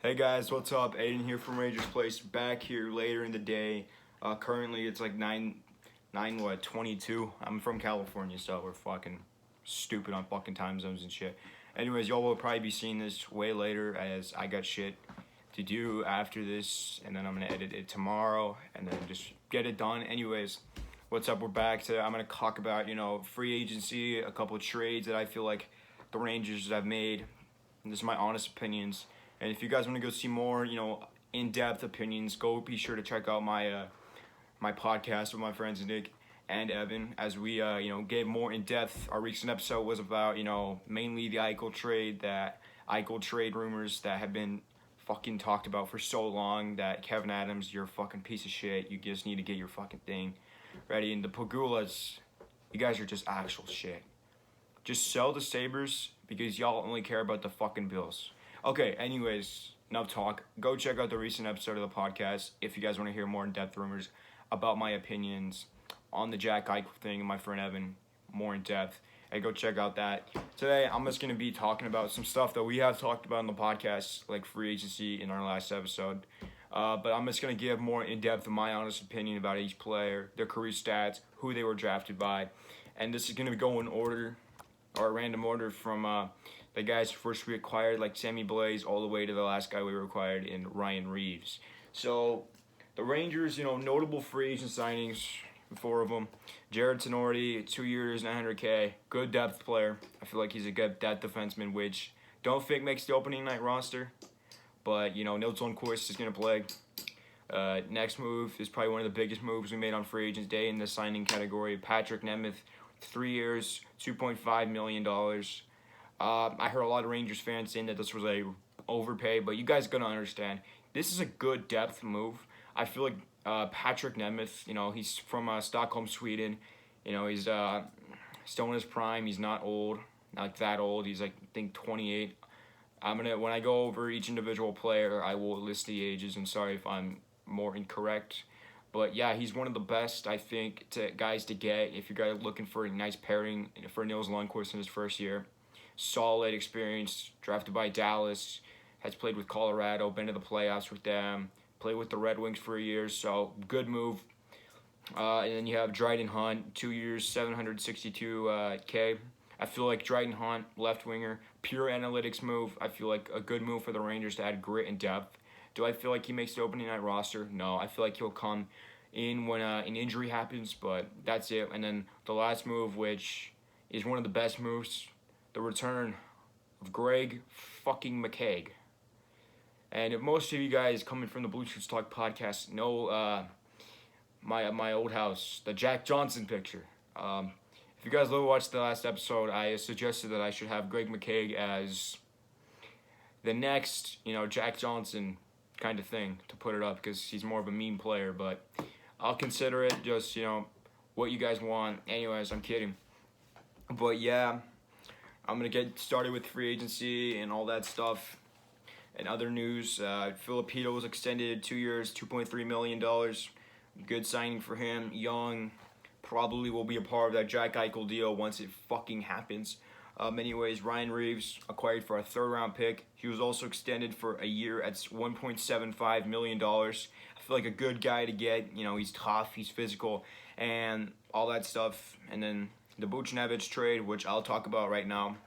Hey guys, what's up? Aiden here from Rangers Place, back here later in the day. Currently it's like 22. I'm from California, so we're fucking stupid on fucking time zones and shit. Anyways, y'all will probably be seeing this way later as I got shit to do after this, and then I'm gonna edit it tomorrow, and then just get it done. Anyways, what's up? We're back today. I'm gonna talk about, free agency, a couple of trades that I feel like the Rangers have made. And this is my honest opinions. And if you guys want to go see more, in-depth opinions, go be sure to check out my my podcast with my friends Nick and Evan as we gave more in-depth. Our recent episode was about mainly the Eichel trade rumors that have been fucking talked about for so long. That Kevin Adams, you're a fucking piece of shit. You just need to get your fucking thing ready. And the Pagulas, you guys are just actual shit. Just sell the Sabres because y'all only care about the fucking Bills. Okay, anyways, enough talk. Go check out the recent episode of the podcast if you guys want to hear more in-depth rumors about my opinions on the Jack Eichel thing and my friend Evan, more in-depth. Hey, go check out that. Today, I'm just going to be talking about some stuff that we have talked about on the podcast, like free agency in our last episode. But I'm just going to give more in-depth of my honest opinion about each player, their career stats, who they were drafted by. And this is going to go in order, or a random order from the guys first we acquired, like Sammy Blais, all the way to the last guy we acquired in Ryan Reeves. So the Rangers, notable free agent signings, 4 of them. Jared Tenorti, 2 years, $900K, good depth player. I feel like he's a good depth defenseman, which don't think makes the opening night roster. But, Nils Lundqvist is going to play. Next move is probably one of the biggest moves we made on free agents day in the signing category. Patrick Nemeth, 3 years, $2.5 million. I heard a lot of Rangers fans saying that this was a overpay, but you guys gotta understand, this is a good depth move. I feel like Patrick Nemeth, he's from Stockholm, Sweden. He's still in his prime. He's not old, not that old. He's like, I think 28. When I go over each individual player, I will list the ages, and sorry if I'm more incorrect. But yeah, he's one of the best, I think, guys to get if you're guys looking for a nice pairing for Nils Lundqvist in his first year. Solid experience, drafted by Dallas, has played with Colorado, been to the playoffs with them, played with the Red Wings for a year, so good move. And then you have Dryden Hunt, 2 years, $762K. I feel like Dryden Hunt, left winger, pure analytics move. I feel like a good move for the Rangers to add grit and depth. Do I feel like he makes the opening night roster? No, I feel like he'll come in when an injury happens, but that's it. And then the last move, which is one of the best moves, the return of Greg fucking McKegg. And if most of you guys coming from the Blueshirts Talk podcast know my old house, the Jack Johnson picture. If you guys watched the last episode, I suggested that I should have Greg McKegg as the next, Jack Johnson kind of thing to put it up because he's more of a meme player. But I'll consider it just, what you guys want. Anyways, I'm kidding. But yeah, I'm going to get started with free agency and all that stuff. And other news, Filipino was extended 2 years, $2.3 million. Good signing for him. Young, probably will be a part of that Jack Eichel deal once it fucking happens. Anyways, Ryan Reeves acquired for a 3rd-round pick. He was also extended for a year at $1.75 million. I feel like a good guy to get. He's tough, he's physical, and all that stuff. And then the Buchnevich trade, which I'll talk about right now.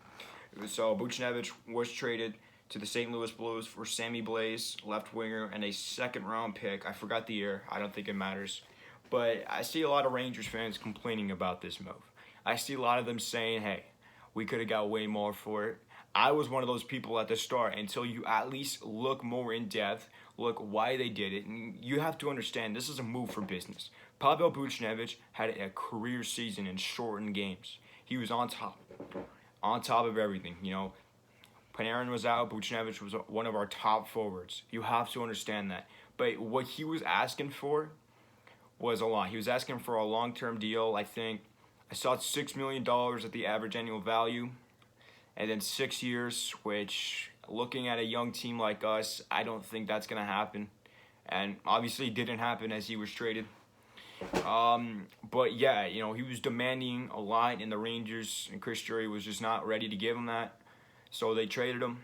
So Buchnevich was traded to the St. Louis Blues for Sammy Blais, left winger, and a 2nd-round pick. I forgot the year. I don't think it matters. But I see a lot of Rangers fans complaining about this move. I see a lot of them saying, hey, we could have got way more for it. I was one of those people at the start until you at least look more in depth, look why they did it. And you have to understand, this is a move for business. Pavel Buchnevich had a career season in shortened games. He was on top of everything. Panarin was out. Buchnevich was one of our top forwards. You have to understand that. But what he was asking for was a lot. He was asking for a long-term deal. I think I saw $6 million at the average annual value, and then 6 years, which, looking at a young team like us, I don't think that's going to happen. And obviously it didn't happen as he was traded. But yeah, he was demanding a lot, and the Rangers and Chris Drury was just not ready to give him that. So they traded him.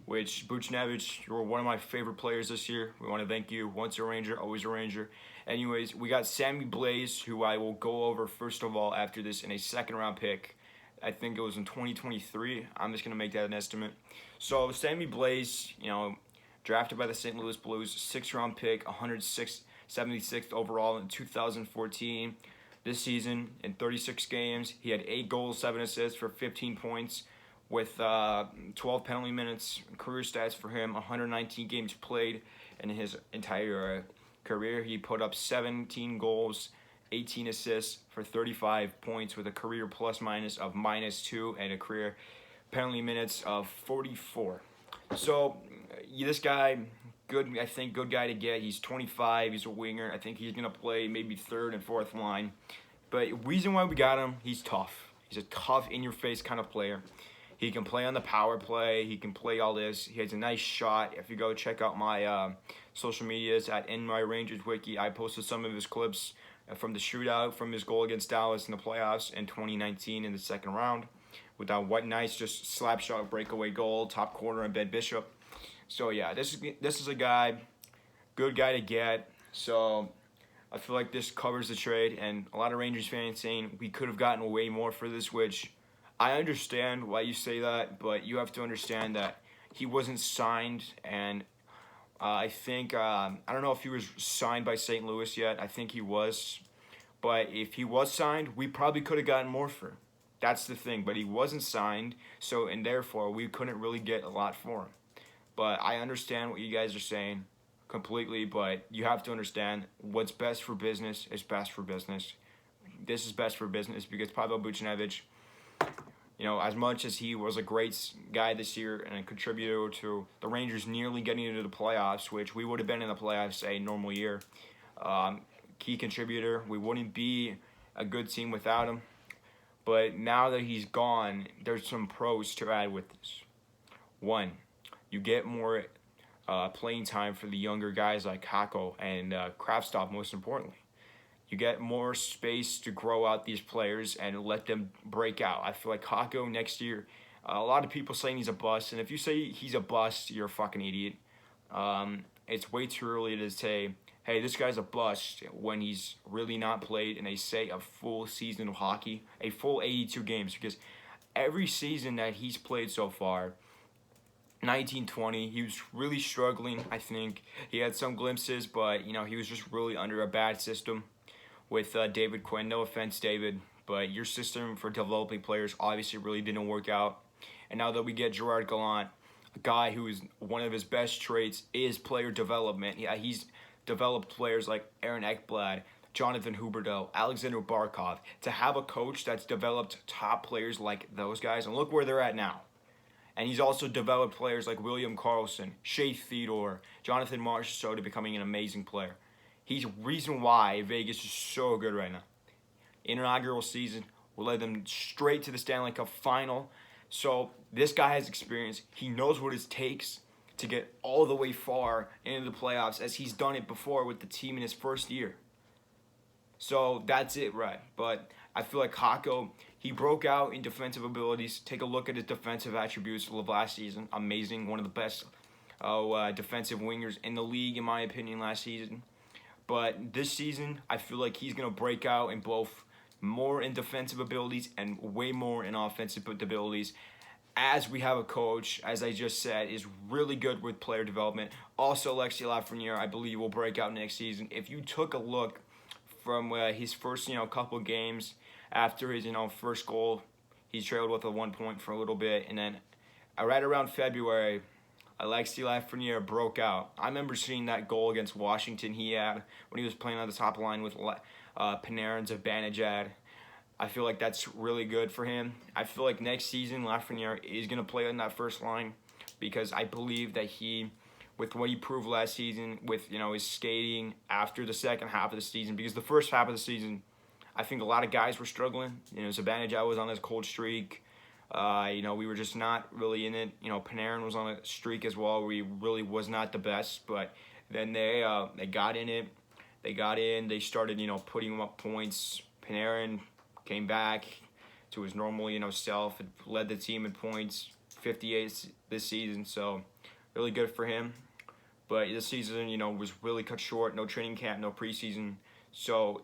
which Buchnevich, you were one of my favorite players this year. We want to thank you. Once a Ranger, always a Ranger. Anyways, we got Sammy Blaze, who I will go over first of all after this in a second-round pick. I think it was in 2023. I'm just going to make that an estimate. So Sammy Blaze, drafted by the St. Louis Blues, 6th-round pick, 176th overall in 2014. This season, in 36 games, he had 8 goals, 7 assists for 15 points with 12 penalty minutes. Career stats for him, 119 games played in his entire career. He put up 17 goals, 18 assists for 35 points with a career plus-minus of -2 and a career penalty minutes of 44. So this guy, good guy to get. He's 25. He's a winger. I think he's going to play maybe 3rd and 4th line. But reason why we got him, he's tough. He's a tough, in-your-face kind of player. He can play on the power play. He can play all this. He has a nice shot. If you go check out my social medias at nyrangerswiki, I posted some of his clips from the shootout from his goal against Dallas in the playoffs in 2019 in the second round with that nice just slap shot breakaway goal, top corner on Ben Bishop. So yeah, this is a guy, good guy to get. So I feel like this covers the trade, and a lot of Rangers fans saying we could have gotten way more for this, which I understand why you say that, but you have to understand that he wasn't signed, and I think, I don't know if he was signed by St. Louis yet. I think he was, but if he was signed, we probably could have gotten more for him. That's the thing, but he wasn't signed, and therefore we couldn't really get a lot for him. But I understand what you guys are saying completely, but you have to understand what's best for business is best for business. This is best for business because Pavel Buchnevich, as much as he was a great guy this year and a contributor to the Rangers nearly getting into the playoffs, which we would have been in the playoffs a normal year, key contributor, we wouldn't be a good team without him. But now that he's gone, there's some pros to add with this. One, you get more playing time for the younger guys like Kako and Kraftstov, most importantly. You get more space to grow out these players and let them break out. I feel like Kako next year, a lot of people saying he's a bust, and if you say he's a bust, you're a fucking idiot. It's way too early to say, hey, this guy's a bust when he's really not played in a full season of hockey, a full 82 games, because every season that he's played so far, 1920, he was really struggling, I think. He had some glimpses, but, he was just really under a bad system with David Quinn. No offense, David, but your system for developing players obviously really didn't work out. And now that we get Gerard Gallant, a guy who is one of his best traits is player development. Yeah, he's developed players like Aaron Ekblad, Jonathan Huberdeau, Alexander Barkov. To have a coach that's developed top players like those guys, and look where they're at now. And he's also developed players like William Karlsson, Shea Theodore, Jonathan Marchessault to becoming an amazing player. He's the reason why Vegas is so good right now. Inaugural season, we'll lead them straight to the Stanley Cup final. So this guy has experience. He knows what it takes to get all the way far into the playoffs, as he's done it before with the team in his first year. So that's it, right? But I feel like Kako, he broke out in defensive abilities. Take a look at his defensive attributes of last season. Amazing. One of the best defensive wingers in the league, in my opinion, last season. But this season, I feel like he's going to break out in both more in defensive abilities and way more in offensive abilities, as we have a coach, as I just said, is really good with player development. Also, Alexis Lafreniere, I believe, will break out next season. If you took a look from his first, couple games after his, first goal, he trailed with a 1 point for a little bit, and then right around February, Alexis Lafreniere broke out. I remember seeing that goal against Washington he had when he was playing on the top line with Panarin, Zibanejad. I feel like that's really good for him. I feel like next season Lafreniere is going to play on that first line because I believe that he, with what he proved last season, with his skating after the second half of the season, because the first half of the season, I think a lot of guys were struggling. Zibanejad was on this cold streak. We were just not really in it. Panarin was on a streak as well. We really was not the best, but then they got in it. They got in. They started, putting up points. Panarin came back to his normal, self. And led the team in points, 58 this season. So really good for him. But this season, was really cut short. No training camp, no preseason. So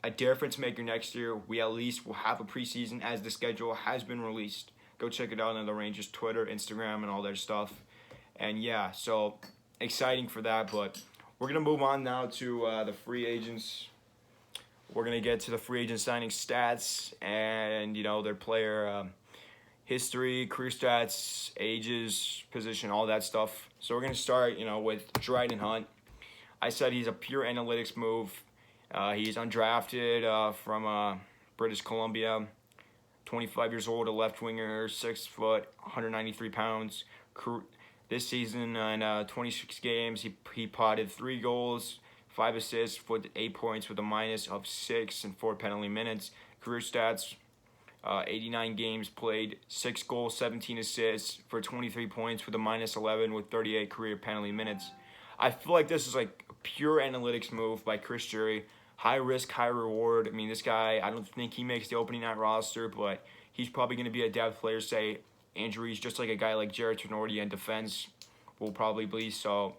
a difference maker next year. We at least will have a preseason as the schedule has been released. Go check it out on the Rangers Twitter, Instagram, and all their stuff. And yeah, so exciting for that. But we're gonna move on now to the free agents. We're gonna get to the free agent signing stats and their player history, career stats, ages, position, all that stuff. So we're gonna start with Dryden Hunt. I said he's a pure analytics move. He's undrafted from British Columbia. 25 years old, a left winger, 6 foot, 193 pounds. This season in 26 games, he potted 3 goals, 5 assists with 8 points with a minus of 6 and 4 penalty minutes. Career stats, 89 games played, 6 goals, 17 assists for 23 points with a minus 11 with 38 career penalty minutes. I feel like this is like a pure analytics move by Chris Drury. High risk, high reward. I mean, this guy, I don't think he makes the opening night roster, but he's probably going to be a depth player, say injuries, just like a guy like Jared Tenorti in defense will probably be. So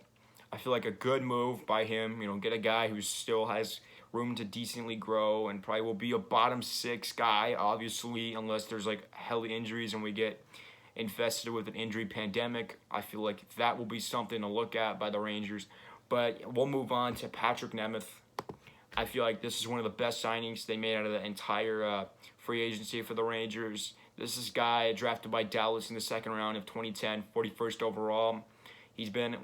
I feel like a good move by him. Get a guy who still has room to decently grow and probably will be a bottom 6 guy, obviously, unless there's like hella injuries and we get infested with an injury pandemic. I feel like that will be something to look at by the Rangers. But we'll move on to Patrick Nemeth. I feel like this is one of the best signings they made out of the entire free agency for the Rangers. This is a guy drafted by Dallas in the second round of 2010, 41st overall. He's been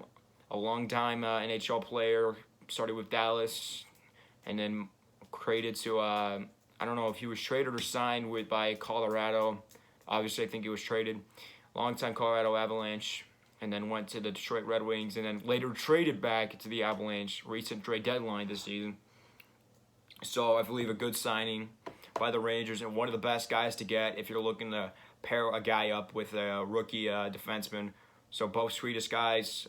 a long time NHL player, started with Dallas, and then traded to, I don't know if he was traded or signed by Colorado. Obviously, I think he was traded. Longtime Colorado Avalanche, and then went to the Detroit Red Wings, and then later traded back to the Avalanche, recent trade deadline this season. So I believe a good signing by the Rangers and one of the best guys to get if you're looking to pair a guy up with a rookie defenseman. So both Swedish guys,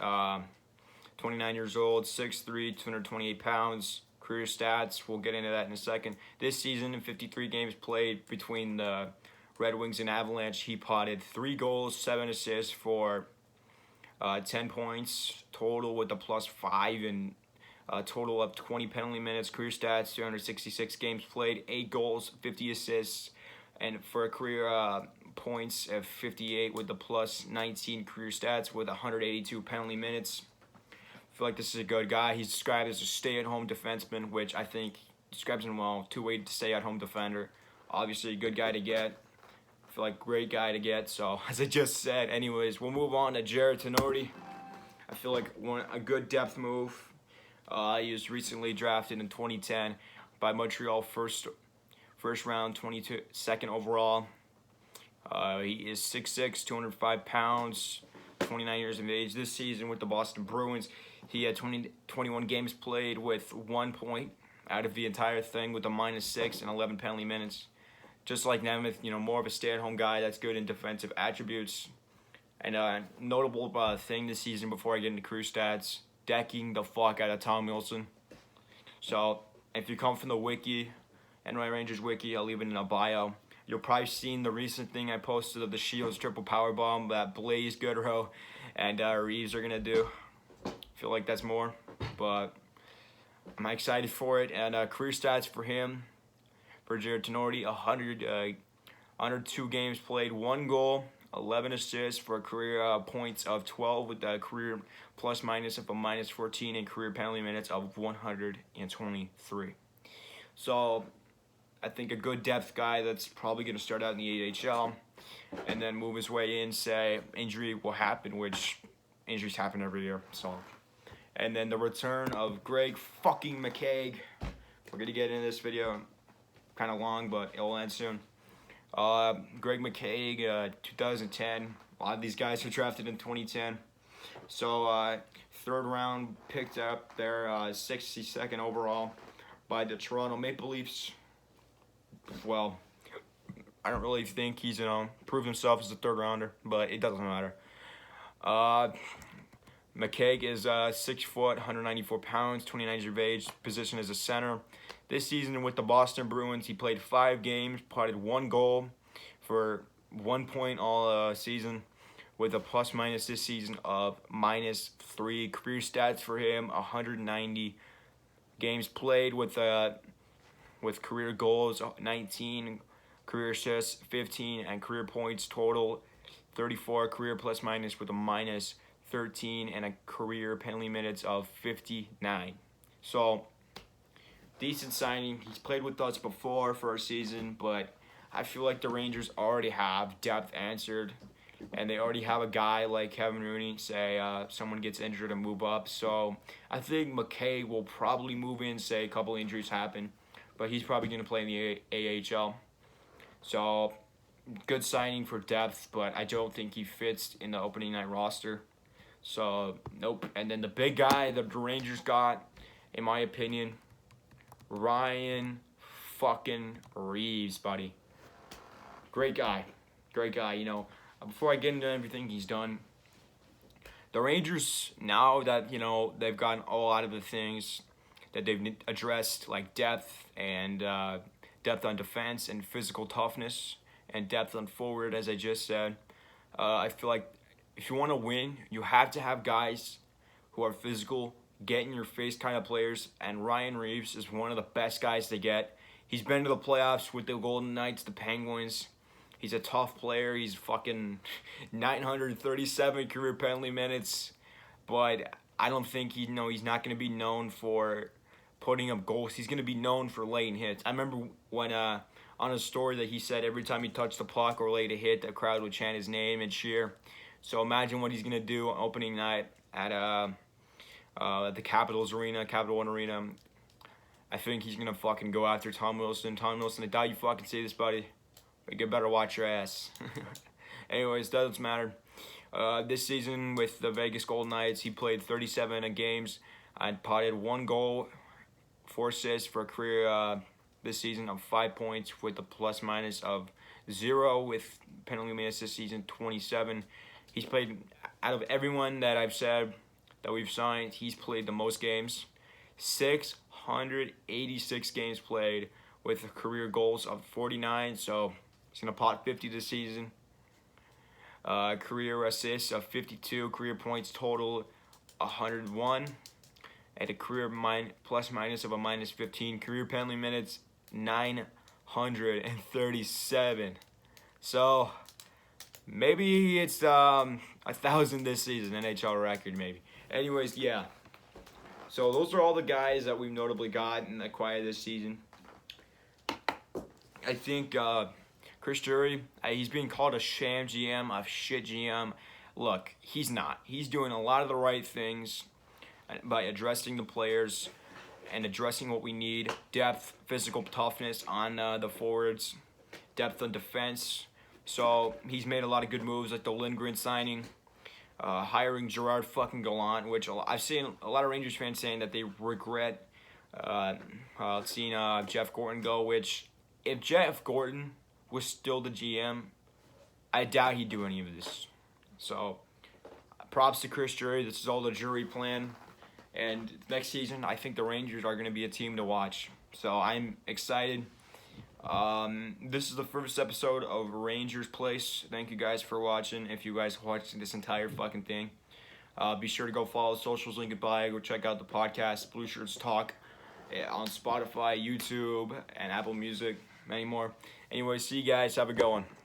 29 years old, 6'3", 228 pounds. Career stats, we'll get into that in a second. This season, in 53 games played between the Red Wings and Avalanche, he potted 3 goals, 7 assists for 10 points total with a +5 and a total of 20 penalty minutes. Career stats, 266 games played, 8 goals, 50 assists, and for a career points of 58 with the +19 career stats with 182 penalty minutes. I feel like this is a good guy. He's described as a stay-at-home defenseman, which I think describes him well. Two-way stay-at-home defender. Obviously, a good guy to get. I feel like great guy to get. So, as I just said, anyways, we'll move on to Jared Tenorti. I feel like a good depth move. He was recently drafted in 2010 by Montreal, first round, 22nd overall. He is 6'6", 205 pounds, 29 years of age. This season with the Boston Bruins, he had 21 games played with 1 point out of the entire thing with a -6 and 11 penalty minutes. Just like Nemeth, more of a stay-at-home guy that's good in defensive attributes. And a notable thing this season before I get into career stats, decking the fuck out of Tom Wilson. So if you come from the wiki, NY Rangers wiki, I'll leave it in a bio. You'll probably seen the recent thing I posted of the Shields triple powerbomb that Blaze Goodrow and Reeves are going to do. I feel like that's more, but I'm excited for it. And career stats for him, for Jared Tenorti, 102 games played, 1 goal, 11 assists for a career points of 12 with a career plus-minus of a -14 and career penalty minutes of 123. So I think a good depth guy that's probably going to start out in the AHL and then move his way in, say injury will happen, which injuries happen every year. So, and then the return of Greg fucking McKegg. We're going to get into this video, kind of long, but it'll end soon. Greg McKegg, 2010. A lot of these guys were drafted in 2010. So, third round picked up their 62nd overall by the Toronto Maple Leafs. Well, I don't really think he's proved himself as a third rounder, but it doesn't matter. McKegg is 6 foot, 194 pounds, 29 years of age, position as a center. This season with the Boston Bruins, he played 5 games, potted 1 goal for 1 point all season with a plus minus this season of -3. Career stats for him: 190 games played with career goals 19, career assists 15, and career points total 34. Career plus minus with a -13 and a career penalty minutes of 59. So decent signing. He's played with us before for a season, but I feel like the Rangers already have depth answered, and they already have a guy like Kevin Rooney, say someone gets injured and move up. So I think McKay will probably move in, say a couple injuries happen, but he's probably going to play in the AHL. So good signing for depth, but I don't think he fits in the opening night roster. So nope. And then the big guy that the Rangers got, in my opinion, Ryan fucking Reeves, buddy. Great guy. Great guy. You know, before I get into everything he's done, the Rangers, now that, you know, they've gotten all out of the things that they've addressed, like depth and depth on defense and physical toughness and depth on forward, as I just said, I feel like if you want to win, you have to have guys who are physical, get in your face kind of players, and Ryan Reeves is one of the best guys to get. He's been to the playoffs with the Golden Knights, the Penguins. He's a tough player. He's fucking 937 career penalty minutes, but I don't think he's not going to be known for putting up goals. He's going to be known for laying hits. I remember when on a story that he said every time he touched the puck or laid a hit, the crowd would chant his name and cheer. So imagine what he's going to do on opening night at the Capital One Arena. I think he's going to fucking go after Tom Wilson. Tom Wilson, I doubt you fucking see this, buddy, but you better watch your ass. Anyways, doesn't matter. This season with the Vegas Golden Knights, he played 37 games and potted 1 goal, 4 assists for a career this season of 5 points with a plus minus of 0 with penalty minutes this season, 27. He's played, out of everyone that I've said that we've signed, he's played the most games. 686 games played with career goals of 49, so he's going to pot 50 this season. Career assists of 52, career points total 101, and a career plus minus of a -15. Career penalty minutes 937. So maybe it's 1,000 this season, NHL record maybe. Anyways, yeah. So those are all the guys that we've notably got and acquired this season. I think Chris Drury, he's being called a sham GM, a shit GM. Look, he's not. He's doing a lot of the right things by addressing the players and addressing what we need. Depth, physical toughness on the forwards, depth on defense. So he's made a lot of good moves, like the Lindgren signing, hiring Gerard fucking Gallant, which I've seen a lot of Rangers fans saying that they regret seeing Jeff Gorton go, which if Jeff Gorton was still the GM, I doubt he'd do any of this. So props to Chris Drury. This is all the Drury plan. And next season, I think the Rangers are going to be a team to watch. So I'm excited. This is the first episode of Rangers Place. Thank you guys for watching. If you guys watched this entire fucking thing, be sure to go follow the socials, link in bio. Go check out the podcast, Blueshirts Talk, on Spotify, YouTube, and Apple Music, many more. Anyway, see you guys. Have a good one.